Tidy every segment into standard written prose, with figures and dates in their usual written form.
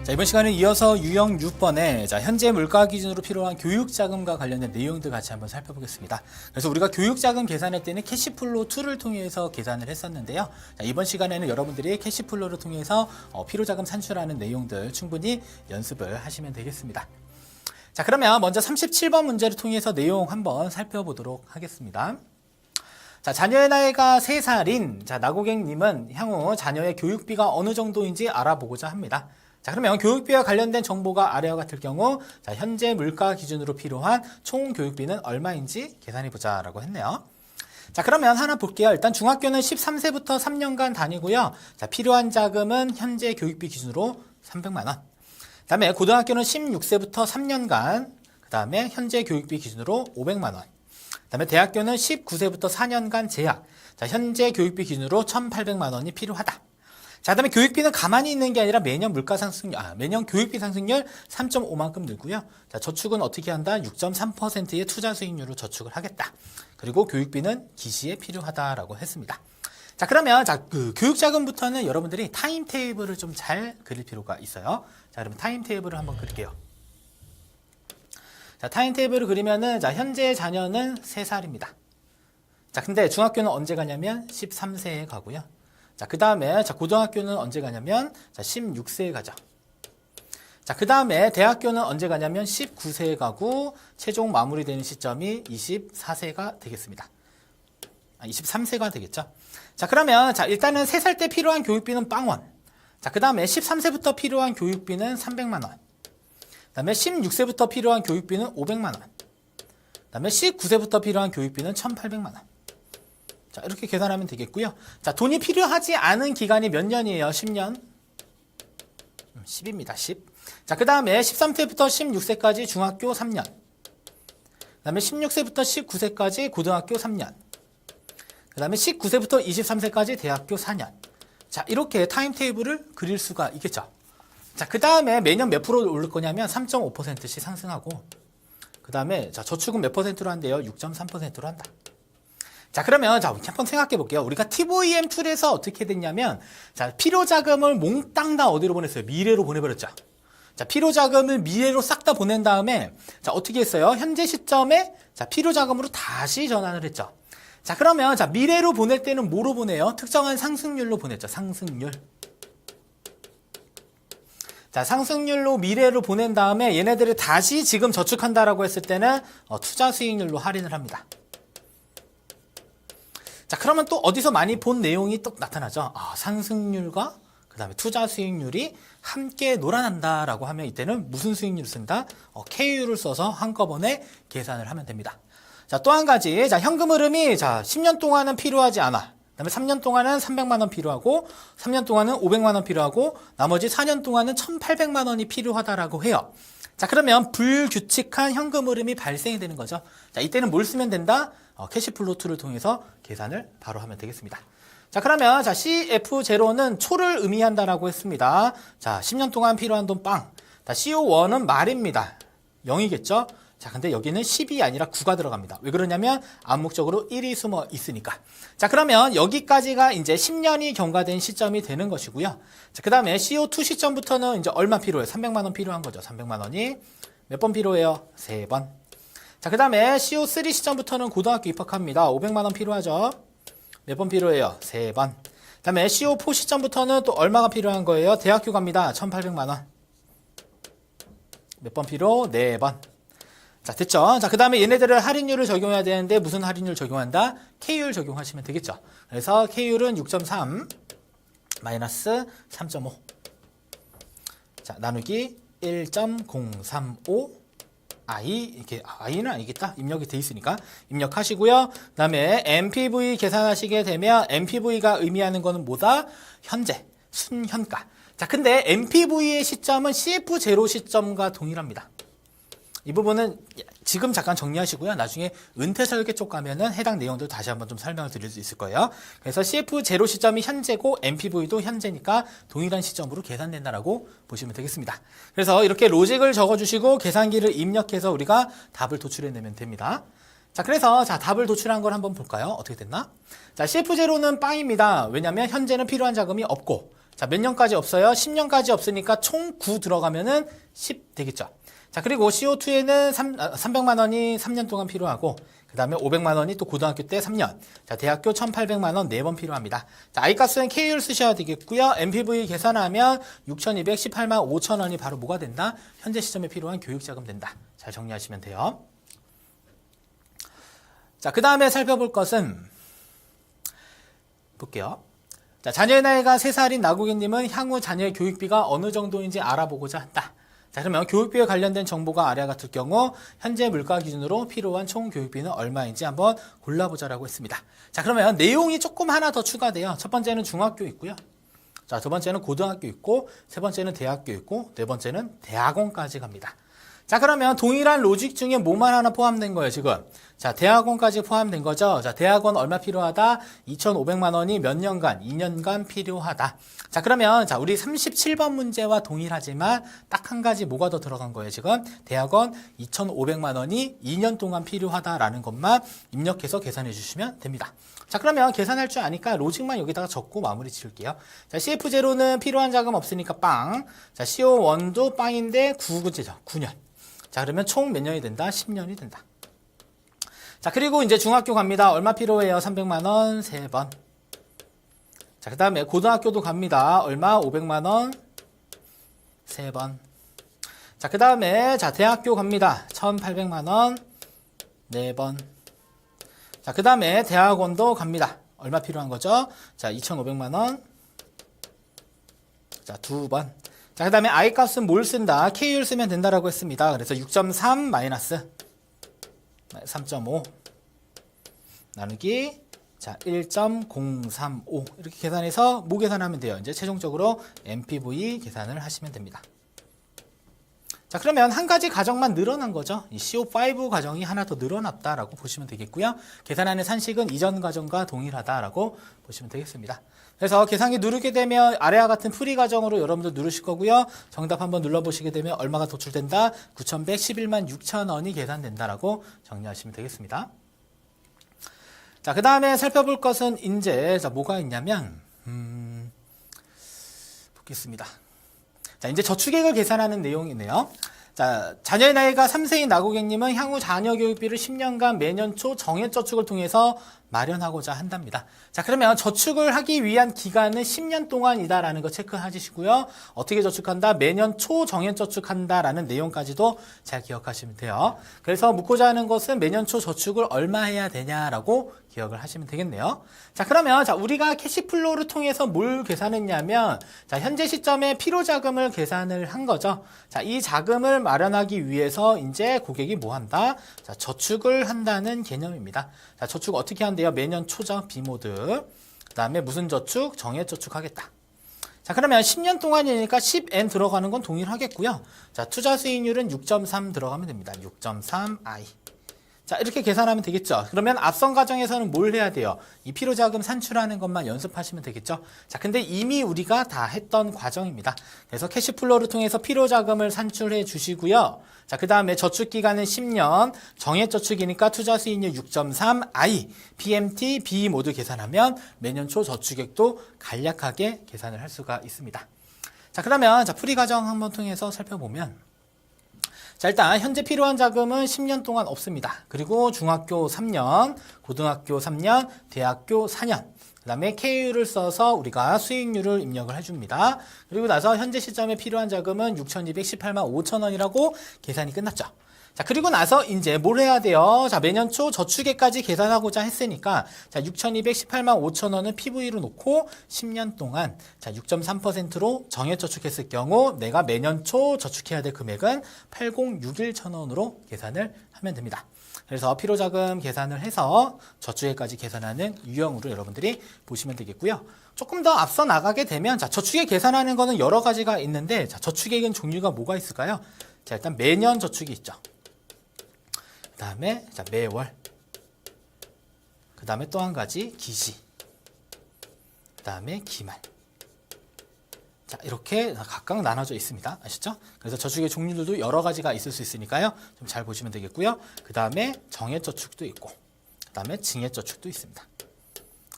자, 이번 시간에 이어서 유형 6번에 현재 물가 기준으로 필요한 교육자금과 관련된 내용들 같이 한번 살펴보겠습니다. 그래서 우리가 교육자금 계산할 때는 캐시플로우 툴을 통해서 계산을 했었는데요. 자, 이번 시간에는 여러분들이 캐시플로우를 통해서 필요자금 산출하는 내용들 충분히 연습을 하시면 되겠습니다. 자, 그러면 먼저 37번 문제를 통해서 내용 한번 살펴보도록 하겠습니다. 자, 자녀의 나이가 3살인 나고객님은 향후 자녀의 교육비가 어느 정도인지 알아보고자 합니다. 자, 그러면 교육비와 관련된 정보가 아래와 같을 경우 현재 물가 기준으로 필요한 총 교육비는 얼마인지 계산해보자 라고 했네요. 자, 그러면 하나 볼게요. 일단 중학교는 13세부터 3년간 다니고요. 자, 필요한 자금은 현재 교육비 기준으로 300만 원. 그 다음에 고등학교는 16세부터 3년간, 그 다음에 현재 교육비 기준으로 500만 원. 그 다음에 대학교는 19세부터 4년간 재학. 자, 현재 교육비 기준으로 1,800만 원이 필요하다. 자, 그다음에 교육비는 가만히 있는 게 아니라 매년 매년 교육비 상승률 3.5만큼 늘고요. 자, 저축은 어떻게 한다? 6.3%의 투자 수익률로 저축을 하겠다. 그리고 교육비는 기시에 필요하다라고 했습니다. 자, 그러면 그 교육자금부터는 여러분들이 타임테이블을 좀 잘 그릴 필요가 있어요. 자, 그러면 타임테이블을 한번 그릴게요. 자, 타임테이블을 그리면은 현재 자녀는 3살입니다. 자, 근데 중학교는 언제 가냐면 13세에 가고요. 자, 그 다음에 고등학교는 언제 가냐면 16세에 가죠. 자, 그 다음에 대학교는 언제 가냐면 19세에 가고 최종 마무리되는 시점이 24세가 되겠습니다. 23세가 되겠죠. 자, 그러면 일단은 3살 때 필요한 교육비는 빵원. 자, 그 다음에 13세부터 필요한 교육비는 300만 원. 그 다음에 16세부터 필요한 교육비는 500만 원. 그 다음에 19세부터 필요한 교육비는 1,800만 원. 자, 이렇게 계산하면 되겠고요. 자, 돈이 필요하지 않은 기간이 몇 년이에요? 10년? 10입니다. 10. 자, 그 다음에 13세부터 16세까지 중학교 3년. 그 다음에 16세부터 19세까지 고등학교 3년. 그 다음에 19세부터 23세까지 대학교 4년. 자, 이렇게 타임테이블을 그릴 수가 있겠죠. 자, 그 다음에 매년 몇 프로 오를 거냐면 3.5%씩 상승하고, 그 다음에 저축은 몇 퍼센트로 한대요? 6.3%로 한다. 자, 그러면 한번 생각해 볼게요. 우리가 TVM 툴에서 어떻게 됐냐면 필요자금을 몽땅 다 어디로 보냈어요? 미래로 보내버렸죠. 자, 필요자금을 미래로 싹 다 보낸 다음에 어떻게 했어요? 현재 시점에 필요자금으로 다시 전환을 했죠. 자, 그러면 미래로 보낼 때는 뭐로 보내요? 특정한 상승률로 보냈죠. 상승률. 자, 상승률로 미래로 보낸 다음에 얘네들을 다시 지금 저축한다라고 했을 때는 투자 수익률로 할인을 합니다. 자, 그러면 또 어디서 많이 본 내용이 또 나타나죠. 상승률과 그 다음에 투자 수익률이 함께 놀아난다라고 하면 이때는 무슨 수익률을 쓴다? KU를 써서 한꺼번에 계산을 하면 됩니다. 자, 또 한 가지. 현금 흐름이 10년 동안은 필요하지 않아. 그 다음에 3년 동안은 300만 원 필요하고 3년 동안은 500만 원 필요하고 나머지 4년 동안은 1,800만 원이 필요하다라고 해요. 자, 그러면 불규칙한 현금 흐름이 발생이 되는 거죠. 자, 이때는 뭘 쓰면 된다? 캐시플로우 툴을 통해서 계산을 바로 하면 되겠습니다. 자, 그러면 CF0는 초를 의미한다라고 했습니다. 자, 10년 동안 필요한 돈 빵. 자, CO1은 말입니다. 0이겠죠? 자, 근데 여기는 10이 아니라 9가 들어갑니다. 왜 그러냐면 암묵적으로 1이 숨어 있으니까. 자, 그러면 여기까지가 이제 10년이 경과된 시점이 되는 것이고요. 자, 그 다음에 CO2 시점부터는 이제 얼마 필요해요? 300만 원 필요한 거죠. 300만 원이 몇 번 필요해요? 3번. 자, 그 다음에 CO3 시점부터는 고등학교 입학합니다. 500만 원 필요하죠. 몇 번 필요해요? 3번. 그 다음에 CO4 시점부터는 또 얼마가 필요한 거예요? 대학교 갑니다. 1,800만 원. 몇 번 필요? 4번. 자, 됐죠? 자, 그 다음에 얘네들을 할인율을 적용해야 되는데 무슨 할인율 적용한다? KU를 적용하시면 되겠죠. 그래서 KU는 6.3 마이너스 3.5. 자, 나누기 1.035 I, 이렇게, I는 아니겠다. 입력이 돼 있으니까. 입력하시고요. 그 다음에 MPV 계산하시게 되면 MPV가 의미하는 거는 뭐다? 현재, 순현가. 자, 근데 MPV의 시점은 CF0 시점과 동일합니다. 이 부분은 지금 잠깐 정리하시고요. 나중에 은퇴 설계 쪽 가면은 해당 내용들 다시 한번 좀 설명을 드릴 수 있을 거예요. 그래서 CF0 시점이 현재고 MPV도 현재니까 동일한 시점으로 계산된다라고 보시면 되겠습니다. 그래서 이렇게 로직을 적어주시고 계산기를 입력해서 우리가 답을 도출해내면 됩니다. 자, 그래서 답을 도출한 걸 한번 볼까요? 어떻게 됐나? 자, CF0는 빵입니다. 왜냐면 현재는 필요한 자금이 없고, 자, 몇 년까지 없어요? 10년까지 없으니까 총 9 들어가면은 10 되겠죠. 자, 그리고 CO2에는 300만 원이 3년 동안 필요하고, 그 다음에 500만 원이 또 고등학교 때 3년. 자, 대학교 1,800만 원 4번 필요합니다. 자, I값은 KU를 쓰셔야 되겠고요. MPV 계산하면 6,218만 5천 원이 바로 뭐가 된다? 현재 시점에 필요한 교육자금 된다. 잘 정리하시면 돼요. 자, 그 다음에 살펴볼 것은, 볼게요. 자, 자녀의 나이가 3살인 나고객님은 향후 자녀의 교육비가 어느 정도인지 알아보고자 한다. 자, 그러면 교육비에 관련된 정보가 아래와 같을 경우 현재 물가 기준으로 필요한 총 교육비는 얼마인지 한번 골라보자라고 했습니다. 자, 그러면 내용이 조금 하나 더 추가돼요. 첫 번째는 중학교 있고요. 자, 두 번째는 고등학교 있고, 세 번째는 대학교 있고, 네 번째는 대학원까지 갑니다. 자, 그러면 동일한 로직 중에 뭐만 하나 포함된 거예요, 지금. 자, 대학원까지 포함된 거죠. 자, 대학원 얼마 필요하다? 2,500만 원이 몇 년간? 2년간 필요하다. 자, 그러면 자, 우리 37번 문제와 동일하지만 딱 한 가지 뭐가 더 들어간 거예요, 지금? 대학원 2,500만 원이 2년 동안 필요하다라는 것만 입력해서 계산해 주시면 됩니다. 자, 그러면 계산할 줄 아니까 로직만 여기다가 적고 마무리 지을게요. 자, CF0는 필요한 자금 없으니까 빵. 자, CO1도 빵인데 9구제죠. 9년. 자, 그러면 총 몇 년이 된다? 10년이 된다. 자, 그리고 이제 중학교 갑니다. 얼마 필요해요? 300만 원 3번. 자, 그 다음에 고등학교도 갑니다. 얼마? 500만 원 3번. 자, 그 다음에 자, 대학교 갑니다. 1,800만 원 4번. 자, 그 다음에 대학원도 갑니다. 얼마 필요한 거죠? 자, 2,500만 원. 자, 2번. 자, 그 다음에 I값은 뭘 쓴다? KU를 쓰면 된다라고 했습니다. 그래서 6.3 마이너스 3.5 나누기 자 1.035 이렇게 계산해서 뭐 계산하면 돼요? 이제 최종적으로 MPV 계산을 하시면 됩니다. 자, 그러면 한 가지 가정만 늘어난 거죠. 이 CO5 가정이 하나 더 늘어났다라고 보시면 되겠고요. 계산하는 산식은 이전 가정과 동일하다라고 보시면 되겠습니다. 그래서 계산기 누르게 되면 아래와 같은 풀이 가정으로 여러분들 누르실 거고요. 정답 한번 눌러보시게 되면 얼마가 도출된다? 9,111만 6천 원이 계산된다라고 정리하시면 되겠습니다. 자, 그 다음에 살펴볼 것은 이제 자, 뭐가 있냐면 보겠습니다. 자, 이제 저축액을 계산하는 내용이네요. 자, 자녀의 나이가 3세인 나고객님은 향후 자녀 교육비를 10년간 매년 초 정액저축을 통해서 마련하고자 한답니다. 자, 그러면 저축을 하기 위한 기간은 10년 동안이다라는 거 체크하시고요. 어떻게 저축한다? 매년 초 정액저축한다라는 내용까지도 잘 기억하시면 돼요. 그래서 묻고자 하는 것은 매년 초 저축을 얼마 해야 되냐라고 기억을 하시면 되겠네요. 자, 그러면 자, 우리가 캐시플로우를 통해서 뭘 계산했냐면 자, 현재 시점에 필요자금을 계산을 한 거죠. 자, 이 자금을 마련하기 위해서 이제 고객이 뭐 한다? 자, 저축을 한다는 개념입니다. 자, 저축 어떻게 한대요? 매년 초죠. B모드. 그 다음에 무슨 저축? 정액저축 하겠다. 자, 그러면 10년 동안이니까 10N 들어가는 건 동일하겠고요. 자, 투자 수익률은 6.3 들어가면 됩니다. 6.3I. 자, 이렇게 계산하면 되겠죠. 그러면 앞선 과정에서는 뭘 해야 돼요? 이 필요자금 산출하는 것만 연습하시면 되겠죠. 자, 근데 이미 우리가 다 했던 과정입니다. 그래서 캐시플로우를 통해서 필요자금을 산출해 주시고요. 자, 그 다음에 저축기간은 10년, 정액저축이니까 투자수익률 6.3I, PMT, B 모두 계산하면 매년 초 저축액도 간략하게 계산을 할 수가 있습니다. 자, 그러면 자, 풀이 과정 한번 통해서 살펴보면 자, 일단 현재 필요한 자금은 10년 동안 없습니다. 그리고 중학교 3년, 고등학교 3년, 대학교 4년, 그 다음에 KU를 써서 우리가 수익률을 입력을 해줍니다. 그리고 나서 현재 시점에 필요한 자금은 6,218만 5천 원이라고 계산이 끝났죠. 자, 그리고 나서 이제 뭘 해야 돼요? 자, 매년 초 저축액까지 계산하고자 했으니까 자, 6,218만 5천 원을 PV로 놓고 10년 동안 자, 6.3%로 정액저축했을 경우 내가 매년 초 저축해야 될 금액은 8061천 원으로 계산을 하면 됩니다. 그래서 필요자금 계산을 해서 저축액까지 계산하는 유형으로 여러분들이 보시면 되겠고요. 조금 더 앞서 나가게 되면 자, 저축액 계산하는 거는 여러 가지가 있는데 자, 저축액은 종류가 뭐가 있을까요? 자, 일단 매년 저축이 있죠. 그 다음에 자, 매월, 그 다음에 또 한 가지 기시, 그 다음에 기말. 자, 이렇게 각각 나눠져 있습니다. 아시죠? 그래서 저축의 종류들도 여러 가지가 있을 수 있으니까요. 좀 잘 보시면 되겠고요. 그 다음에 정액저축도 있고, 그 다음에 증액저축도 있습니다.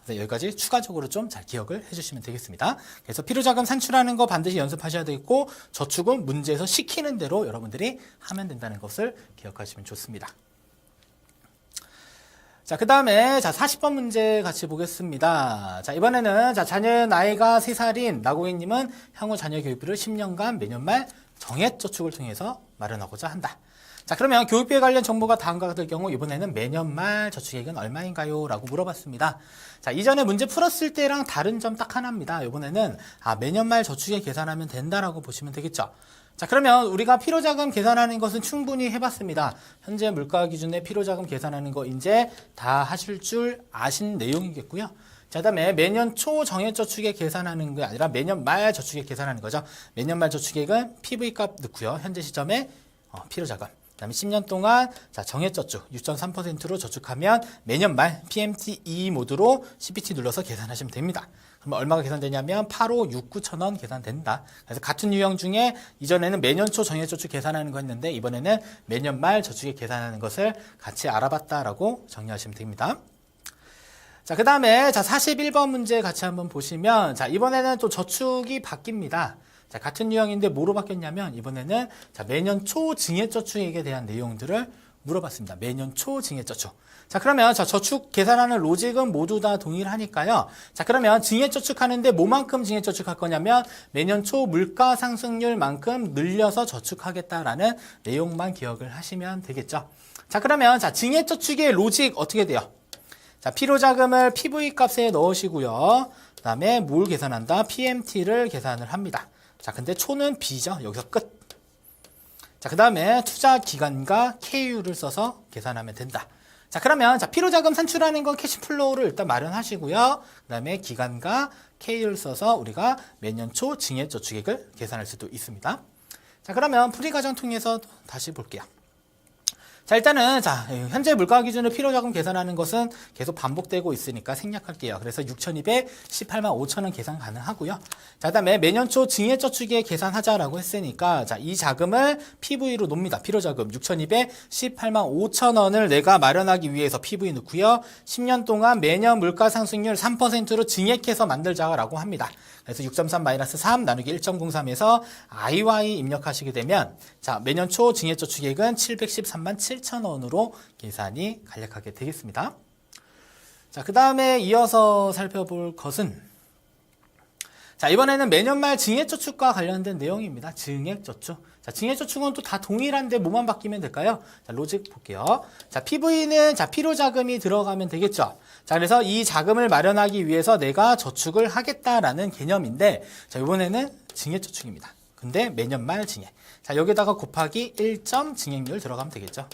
그래서 여기까지 추가적으로 좀 잘 기억을 해주시면 되겠습니다. 그래서 필요자금 산출하는 거 반드시 연습하셔야 되겠고 저축은 문제에서 시키는 대로 여러분들이 하면 된다는 것을 기억하시면 좋습니다. 자, 그 다음에 40번 문제 같이 보겠습니다. 자, 이번에는 자녀의 나이가 3살인 나고객님은 향후 자녀 교육비를 10년간 매년 말 정액저축을 통해서 마련하고자 한다. 자, 그러면 교육비에 관련 정보가 다음과 같을 경우 이번에는 매년 말 저축액은 얼마인가요? 라고 물어봤습니다. 자, 이전에 문제 풀었을 때랑 다른 점 딱 하나입니다. 이번에는 매년 말 저축액 계산하면 된다라고 보시면 되겠죠. 자, 그러면 우리가 필요자금 계산하는 것은 충분히 해봤습니다. 현재 물가 기준의 필요자금 계산하는 거 이제 다 하실 줄 아신 내용이겠고요. 자, 그다음에 매년 초 정액저축액 계산하는 게 아니라 매년 말 저축액 계산하는 거죠. 매년 말 저축액은 PV값 넣고요. 현재 시점에 필요자금. 그다음에 10년 동안 정액저축 6.3%로 저축하면 매년 말 PMT2 모드로 CPT 눌러서 계산하시면 됩니다. 그럼 얼마가 계산되냐면 8569,000원 계산된다. 그래서 같은 유형 중에 이전에는 매년 초 정액저축 계산하는 거 했는데 이번에는 매년 말 저축액 계산하는 것을 같이 알아봤다라고 정리하시면 됩니다. 자, 그 다음에 41번 문제 같이 한번 보시면 이번에는 또 저축이 바뀝니다. 자, 같은 유형인데 뭐로 바뀌었냐면 이번에는 매년 초 증액저축액에 대한 내용들을 물어봤습니다. 매년 초 증액저축. 자, 그러면 저축 계산하는 로직은 모두 다 동일하니까요. 자, 그러면 증액저축하는데 뭐만큼 증액저축할 거냐면 매년 초 물가 상승률만큼 늘려서 저축하겠다라는 내용만 기억을 하시면 되겠죠. 자, 그러면 증액저축의 로직 어떻게 돼요? 자, 필요자금을 PV 값에 넣으시고요. 그 다음에 뭘 계산한다? PMT를 계산을 합니다. 자, 근데 초는 B죠. 여기서 끝. 자, 그 다음에 투자 기간과 KU를 써서 계산하면 된다. 자, 그러면 필요자금 산출하는 건 캐시플로우를 일단 마련하시고요. 그 다음에 기간과 KU를 써서 우리가 매년 초 증액저축액을 계산할 수도 있습니다. 자, 그러면 풀이과정 통해서 다시 볼게요. 자, 일단은 현재 물가 기준으로 필요자금 계산하는 것은 계속 반복되고 있으니까 생략할게요. 그래서 6,218만 5천원 계산 가능하고요. 자, 그다음에 매년 초 증액저축액 계산하자라고 했으니까 이 자금을 PV로 놉니다. 필요자금 6,218만 5천원을 내가 마련하기 위해서 PV 넣고요. 10년 동안 매년 물가 상승률 3%로 증액해서 만들자라고 합니다. 그래서 6.3-3 나누기 1.03에서 IY 입력하시게 되면 매년 초 증액저축액은 713만 7천원으로 계산이 간략하게 되겠습니다. 자, 그 다음에 이어서 살펴볼 것은 이번에는 매년 말 증액저축과 관련된 내용입니다. 증액저축. 자, 증액저축은 또 다 동일한데 뭐만 바뀌면 될까요? 자, 로직 볼게요. 자, PV는 필요자금이 들어가면 되겠죠. 자, 그래서 이 자금을 마련하기 위해서 내가 저축을 하겠다라는 개념인데, 자, 이번에는 증액저축입니다. 근데 매년 말 증액. 자, 여기다가 곱하기 1점 증액률 들어가면 되겠죠.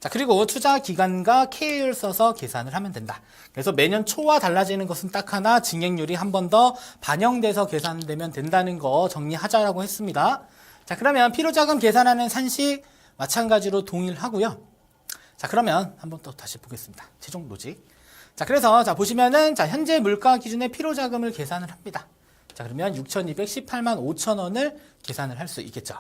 자, 그리고 투자 기간과 KU를 써서 계산을 하면 된다. 그래서 매년 초와 달라지는 것은 딱 하나, 증액률이 한 번 더 반영돼서 계산되면 된다는 거 정리하자라고 했습니다. 자, 그러면 필요자금 계산하는 산식 마찬가지로 동일하고요. 자, 그러면 한번 또 다시 보겠습니다. 최종 로직. 자, 그래서 보시면은 현재 물가 기준의 필요자금을 계산을 합니다. 자, 그러면 6,218만 5천원을 계산을 할 수 있겠죠.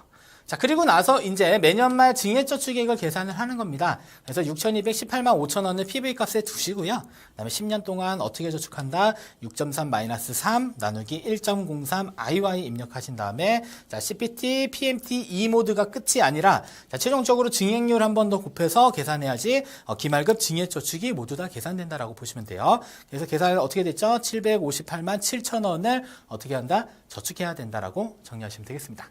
자, 그리고 나서 이제 매년 말 증액저축액을 계산을 하는 겁니다. 그래서 6,218만 5천원을 PV 값에 두시고요. 그 다음에 10년 동안 어떻게 저축한다? 6.3-3 나누기 1.03 IY 입력하신 다음에 CPT, PMT 2 모드가 끝이 아니라 최종적으로 증액률 한 번 더 곱해서 계산해야지 기말급 증액저축이 모두 다 계산된다라고 보시면 돼요. 그래서 계산을 어떻게 됐죠? 758만 7천원을 어떻게 한다? 저축해야 된다라고 정리하시면 되겠습니다.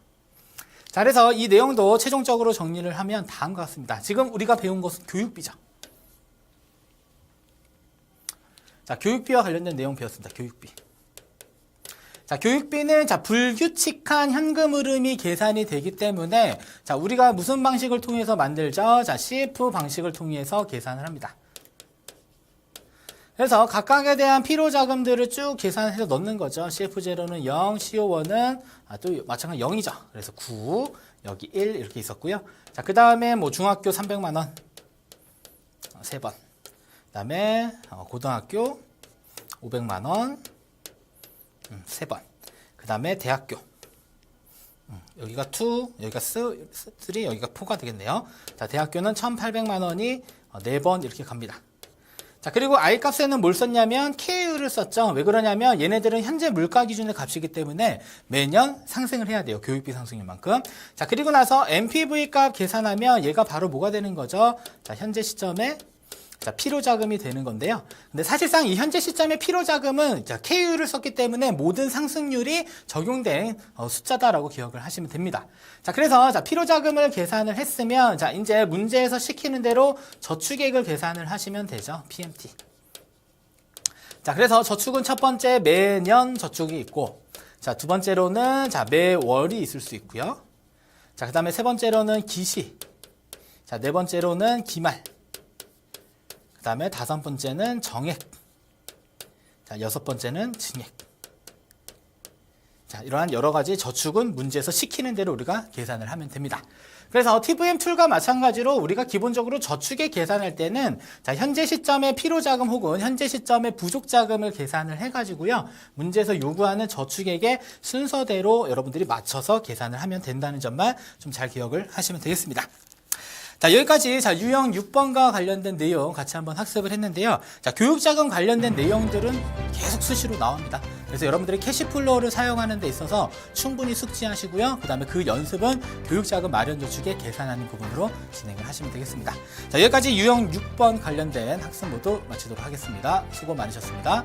자, 그래서 이 내용도 최종적으로 정리를 하면 다음과 같습니다. 지금 우리가 배운 것은 교육비죠. 자, 교육비와 관련된 내용 배웠습니다. 교육비. 자, 교육비는 불규칙한 현금 흐름이 계산이 되기 때문에 우리가 무슨 방식을 통해서 만들죠? CF 방식을 통해서 계산을 합니다. 그래서 각각에 대한 필요자금들을 쭉 계산해서 넣는 거죠. CF0는 0, CO1은 또 마찬가지 0이죠. 그래서 9, 여기 1 이렇게 있었고요. 자, 그 다음에 중학교 300만원 3번. 그 다음에 고등학교 500만원 3번. 그 다음에 대학교. 여기가 2, 여기가 3, 여기가 4가 되겠네요. 자, 대학교는 1,800만원이 4번 이렇게 갑니다. 자, 그리고 I 값에는 뭘 썼냐면 KU를 썼죠. 왜 그러냐면 얘네들은 현재 물가 기준의 값이기 때문에 매년 상승을 해야 돼요. 교육비 상승률만큼. 자, 그리고 나서 NPV 값 계산하면 얘가 바로 뭐가 되는 거죠? 자, 현재 시점에 자, 필요자금이 되는 건데요. 근데 사실상 이 현재 시점의 필요자금은 자, KU를 썼기 때문에 모든 상승률이 적용된 숫자다라고 기억을 하시면 됩니다. 자, 그래서 자, 필요자금을 계산을 했으면 자, 이제 문제에서 시키는 대로 저축액을 계산을 하시면 되죠. PMT. 자, 그래서 저축은 첫 번째 매년 저축이 있고, 자, 두 번째로는 자, 매월이 있을 수 있고요. 자, 그다음에 세 번째로는 기시. 자, 네 번째로는 기말. 그 다음에 다섯 번째는 정액. 자, 여섯 번째는 증액. 자, 이러한 여러 가지 저축은 문제에서 시키는 대로 우리가 계산을 하면 됩니다. 그래서 TVM 툴과 마찬가지로 우리가 기본적으로 저축액 계산할 때는 자, 현재 시점의 필요자금 혹은 현재 시점의 부족자금을 계산을 해가지고요. 문제에서 요구하는 저축액의 순서대로 여러분들이 맞춰서 계산을 하면 된다는 점만 좀 잘 기억을 하시면 되겠습니다. 자, 여기까지 자, 유형 6번과 관련된 내용 같이 한번 학습을 했는데요. 자, 교육자금 관련된 내용들은 계속 수시로 나옵니다. 그래서 여러분들이 캐시플로우를 사용하는 데 있어서 충분히 숙지하시고요. 그 다음에 그 연습은 교육자금 마련 저축에 계산하는 부분으로 진행을 하시면 되겠습니다. 자, 여기까지 유형 6번 관련된 학습 모두 마치도록 하겠습니다. 수고 많으셨습니다.